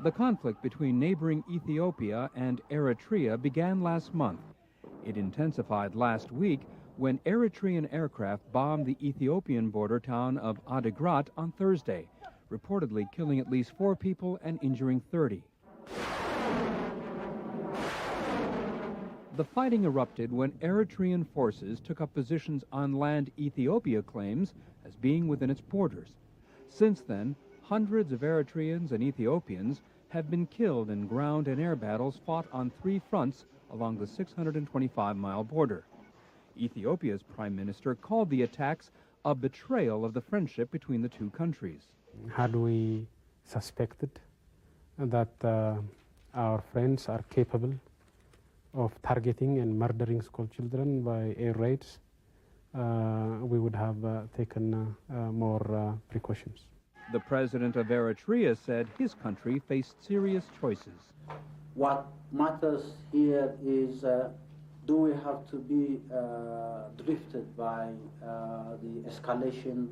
The conflict between neighboring Ethiopia and Eritrea began last month. It intensified last week when Eritrean aircraft bombed the Ethiopian border town of Adigrat on Thursday, reportedly killing at least 4 people and injuring 30. The fighting erupted when Eritrean forces took up positions on land Ethiopia claims as being within its borders. Since then, hundreds of Eritreans and Ethiopians have been killed in ground and air battles fought on 3 fronts along the 625-mile border. Ethiopia's prime minister called the attacks a betrayal of the friendship between the two countries. Had we suspected that our friends are capable of targeting and murdering school children by air raids, we would have taken more precautions. The president of Eritrea said his country faced serious choices. What matters here is, do we have to be drifted by the escalation?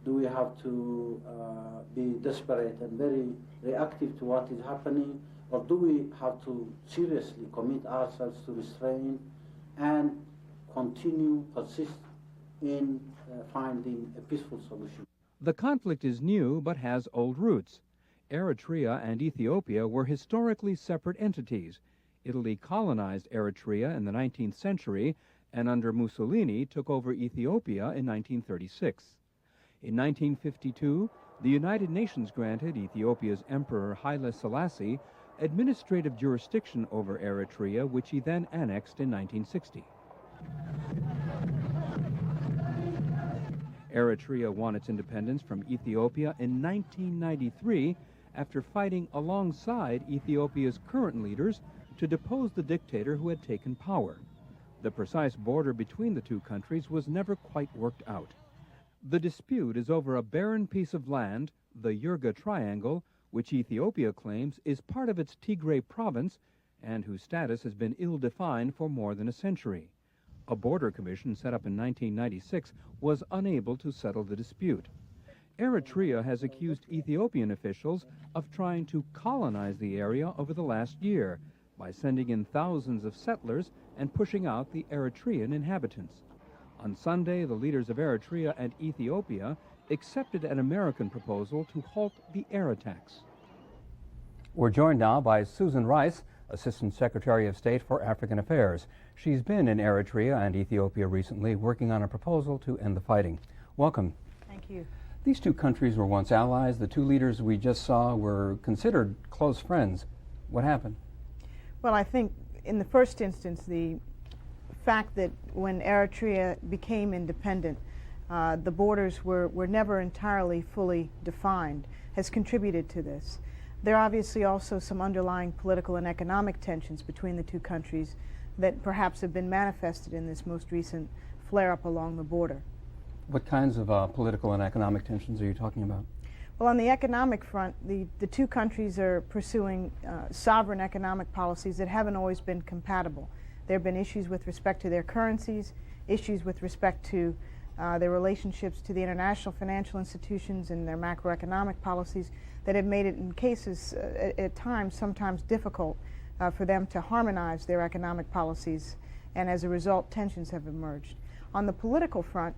Do we have to be desperate and very reactive to what is happening? Or do we have to seriously commit ourselves to restraint and persist in finding a peaceful solution? The conflict is new but has old roots. Eritrea and Ethiopia were historically separate entities. Italy colonized Eritrea in the 19th century and under Mussolini took over Ethiopia in 1936. In 1952, the United Nations granted Ethiopia's Emperor Haile Selassie administrative jurisdiction over Eritrea, which he then annexed in 1960. Eritrea won its independence from Ethiopia in 1993 after fighting alongside Ethiopia's current leaders to depose the dictator who had taken power. The precise border between the two countries was never quite worked out. The dispute is over a barren piece of land, the Yurga Triangle, which Ethiopia claims is part of its Tigray province and whose status has been ill-defined for more than a century. A border commission set up in 1996 was unable to settle the dispute. Eritrea has accused Ethiopian officials of trying to colonize the area over the last year by sending in thousands of settlers and pushing out the Eritrean inhabitants. On Sunday, the leaders of Eritrea and Ethiopia accepted an American proposal to halt the air attacks. We're joined now by Susan Rice, Assistant Secretary of State for African Affairs. She's been in Eritrea and Ethiopia recently working on a proposal to end the fighting. Welcome. Thank you. These two countries were once allies. The two leaders we just saw were considered close friends. What happened? Well, I think in the first instance, the fact that when Eritrea became independent, the borders were never entirely fully defined, has contributed to this. There are obviously also some underlying political and economic tensions between the two countries that perhaps have been manifested in this most recent flare-up along the border. What kinds of political and economic tensions are you talking about? Well, on the economic front, the two countries are pursuing sovereign economic policies that haven't always been compatible. There have been issues with respect to their currencies, issues with respect to their relationships to the international financial institutions and their macroeconomic policies that have made it in cases at times sometimes difficult for them to harmonize their economic policies, and as a result tensions have emerged. On the political front,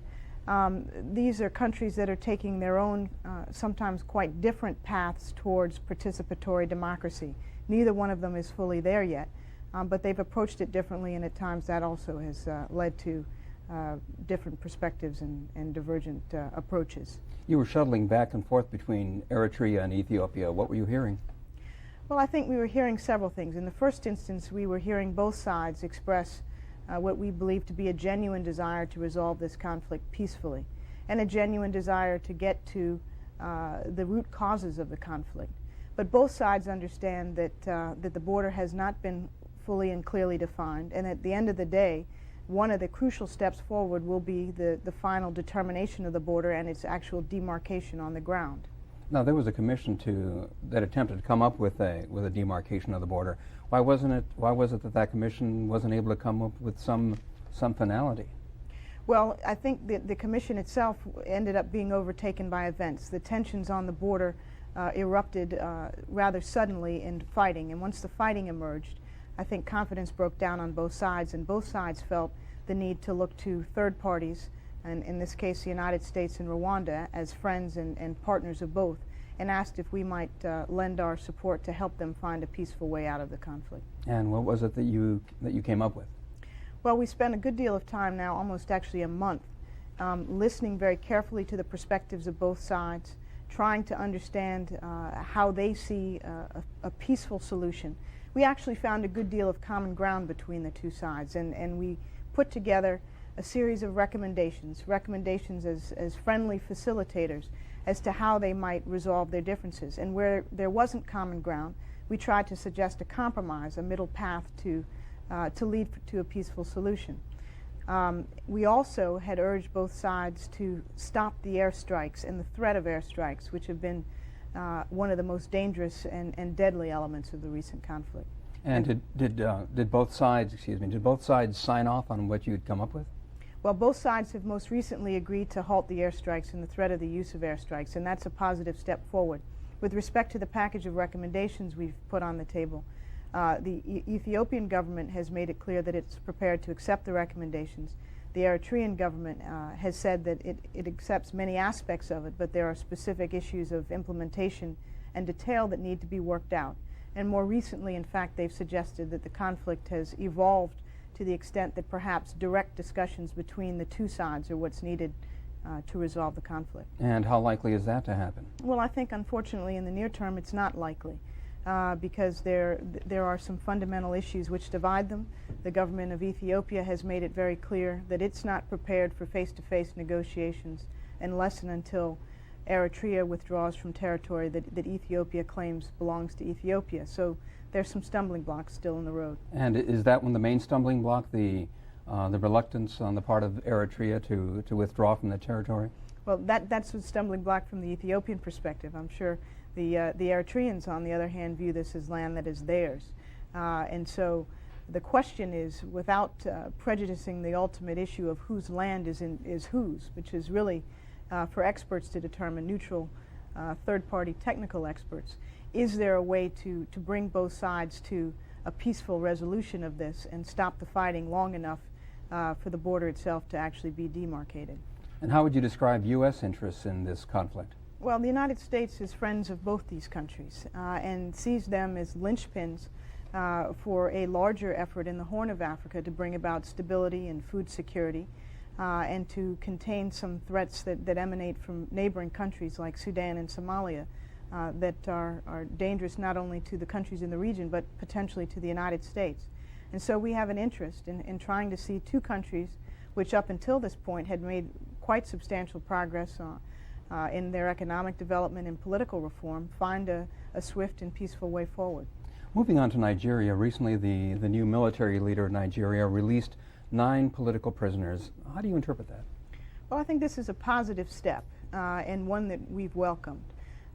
these are countries that are taking their own sometimes quite different paths towards participatory democracy. Neither one of them is fully there yet, but they've approached it differently, and at times that also has led to different perspectives and divergent approaches. You were shuttling back and forth between Eritrea and Ethiopia. What were you hearing? Well, I think we were hearing several things. In the first instance, we were hearing both sides express what we believe to be a genuine desire to resolve this conflict peacefully, and a genuine desire to get to the root causes of the conflict. But both sides understand that the border has not been fully and clearly defined, and at the end of the day, one of the crucial steps forward will be the final determination of the border and its actual demarcation on the ground. Now, there was a commission that attempted to come up with a demarcation of the border. Why was it that commission wasn't able to come up with some finality? Well, I think the commission itself ended up being overtaken by events. The tensions on the border erupted rather suddenly in fighting. And once the fighting emerged, I think confidence broke down on both sides, and both sides felt the need to look to third parties, and in this case the United States and Rwanda, as friends and partners of both, and asked if we might lend our support to help them find a peaceful way out of the conflict. And what was it that you came up with? Well, we spent a good deal of time now, almost actually a month, listening very carefully to the perspectives of both sides, trying to understand how they see a peaceful solution. We actually found a good deal of common ground between the two sides, and we put together a series of recommendations as friendly facilitators as to how they might resolve their differences. And where there wasn't common ground, we tried to suggest a compromise, a middle path to lead to a peaceful solution. We also had urged both sides to stop the airstrikes and the threat of airstrikes, which have been one of the most dangerous and deadly elements of the recent conflict. And did both sides, did both sides sign off on what you had come up with? Well, both sides have most recently agreed to halt the airstrikes and the threat of the use of airstrikes, and that's a positive step forward. With respect to the package of recommendations we've put on the table, the Ethiopian government has made it clear that it's prepared to accept the recommendations. The Eritrean government has said that it accepts many aspects of it, but there are specific issues of implementation and detail that need to be worked out. And more recently, in fact, they've suggested that the conflict has evolved to the extent that perhaps direct discussions between the two sides are what's needed to resolve the conflict. And how likely is that to happen? Well, I think unfortunately in the near term it's not likely because there are some fundamental issues which divide them. The government of Ethiopia has made it very clear that it's not prepared for face-to-face negotiations unless and until Eritrea withdraws from territory that Ethiopia claims belongs to Ethiopia. So there's some stumbling blocks still in the road. And is that one the main stumbling block, the reluctance on the part of Eritrea to withdraw from the territory? Well, that's a stumbling block from the Ethiopian perspective. I'm sure the Eritreans, on the other hand, view this as land that is theirs. And so the question is, without prejudicing the ultimate issue of whose land is whose, which is really for experts to determine, neutral third-party technical experts, is there a way to bring both sides to a peaceful resolution of this and stop the fighting long enough for the border itself to actually be demarcated? And how would you describe U.S. interests in this conflict? Well, the United States is friends of both these countries and sees them as linchpins for a larger effort in the Horn of Africa to bring about stability and food security and to contain some threats that emanate from neighboring countries like Sudan and Somalia that are dangerous not only to the countries in the region but potentially to the United States. And so we have an interest in trying to see two countries which up until this point had made quite substantial progress in their economic development and political reform find a swift and peaceful way forward. Moving on to Nigeria, recently the new military leader of Nigeria released 9 political prisoners. How do you interpret that? Well, I think this is a positive step and one that we've welcomed.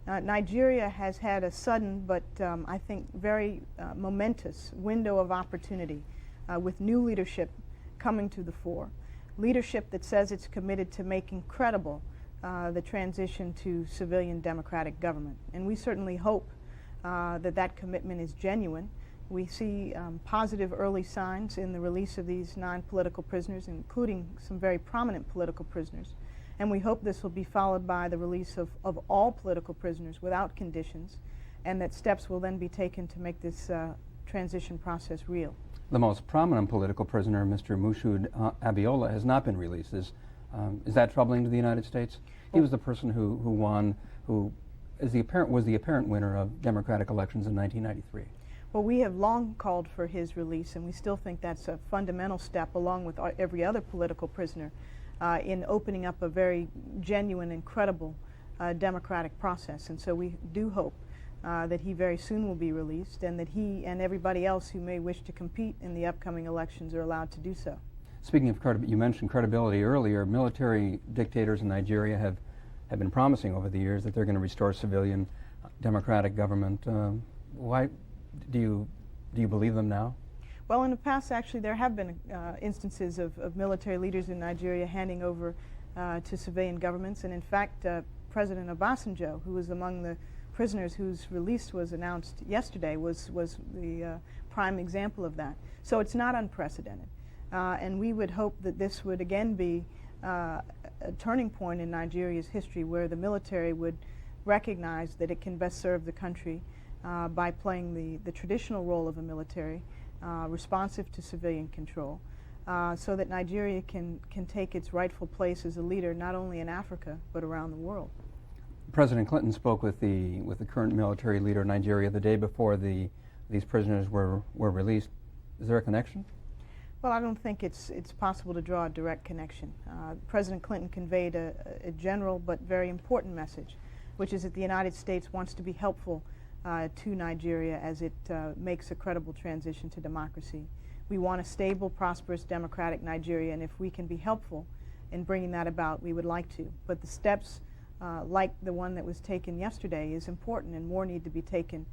Nigeria has had a sudden but I think very momentous window of opportunity with new leadership coming to the fore. Leadership that says it's committed to making credible the transition to civilian democratic government. And we certainly hope that commitment is genuine. We see positive early signs in the release of these 9 political prisoners, including some very prominent political prisoners. And we hope this will be followed by the release of all political prisoners without conditions, and that steps will then be taken to make this transition process real. The most prominent political prisoner, Mr. Mushood Abiola, has not been released. Is that troubling to the United States? He was the person who won, who was the apparent winner of democratic elections in 1993. Well, we have long called for his release, and we still think that's a fundamental step, along with every other political prisoner, in opening up a very genuine and credible democratic process. And so we do hope that he very soon will be released, and that he and everybody else who may wish to compete in the upcoming elections are allowed to do so. Speaking of credibility, you mentioned credibility earlier. Military dictators in Nigeria have been promising over the years that they're going to restore civilian democratic government. Why do you believe them now? Well, in the past, actually, there have been instances of military leaders in Nigeria handing over to civilian governments, and in fact, President Obasanjo, who was among the prisoners whose release was announced yesterday was the prime example of that. So it's not unprecedented. And we would hope that this would again be a turning point in Nigeria's history where the military would recognize that it can best serve the country by playing the traditional role of a military, responsive to civilian control, so that Nigeria can take its rightful place as a leader not only in Africa but around the world. President Clinton spoke with the current military leader of Nigeria the day before these prisoners were released. Is there a connection? Well, I don't think it's possible to draw a direct connection. President Clinton conveyed a general but very important message, which is that the United States wants to be helpful to Nigeria as it makes a credible transition to democracy. We want a stable, prosperous, democratic Nigeria, and if we can be helpful in bringing that about, we would like to. But the steps like the one that was taken yesterday is important, and more need to be taken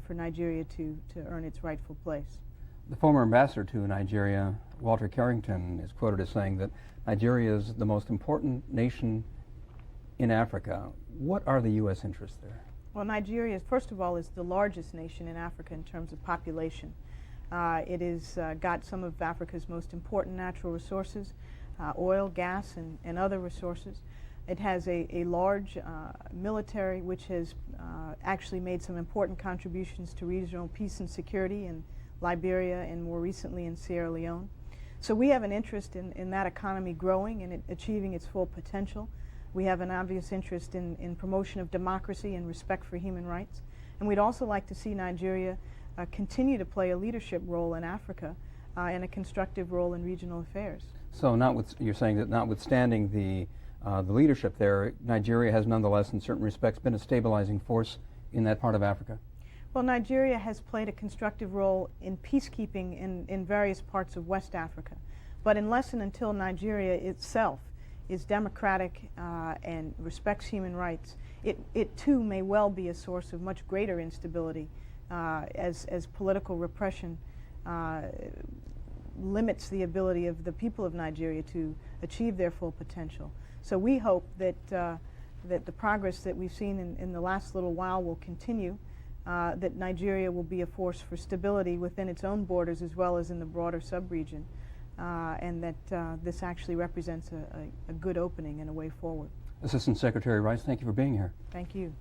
for Nigeria to earn its rightful place. The former ambassador to Nigeria, Walter Carrington, is quoted as saying that Nigeria is the most important nation in Africa. What are the U.S. interests there? Well, Nigeria, first of all, is the largest nation in Africa in terms of population. It has got some of Africa's most important natural resources, oil, gas, and other resources. It has a large military which has actually made some important contributions to regional peace and security in Liberia and more recently in Sierra Leone. So we have an interest in that economy growing and achieving its full potential. We have an obvious interest in promotion of democracy and respect for human rights. And we'd also like to see Nigeria continue to play a leadership role in Africa and a constructive role in regional affairs. So you're saying that notwithstanding the leadership there, Nigeria has nonetheless, in certain respects, been a stabilizing force in that part of Africa? Well, Nigeria has played a constructive role in peacekeeping in various parts of West Africa. But unless and until Nigeria itself is democratic and respects human rights, it too may well be a source of much greater instability as political repression limits the ability of the people of Nigeria to achieve their full potential. So we hope that the progress that we've seen in the last little while will continue, that Nigeria will be a force for stability within its own borders as well as in the broader sub-region, and that this actually represents a good opening and a way forward. Assistant Secretary Rice, thank you for being here. Thank you.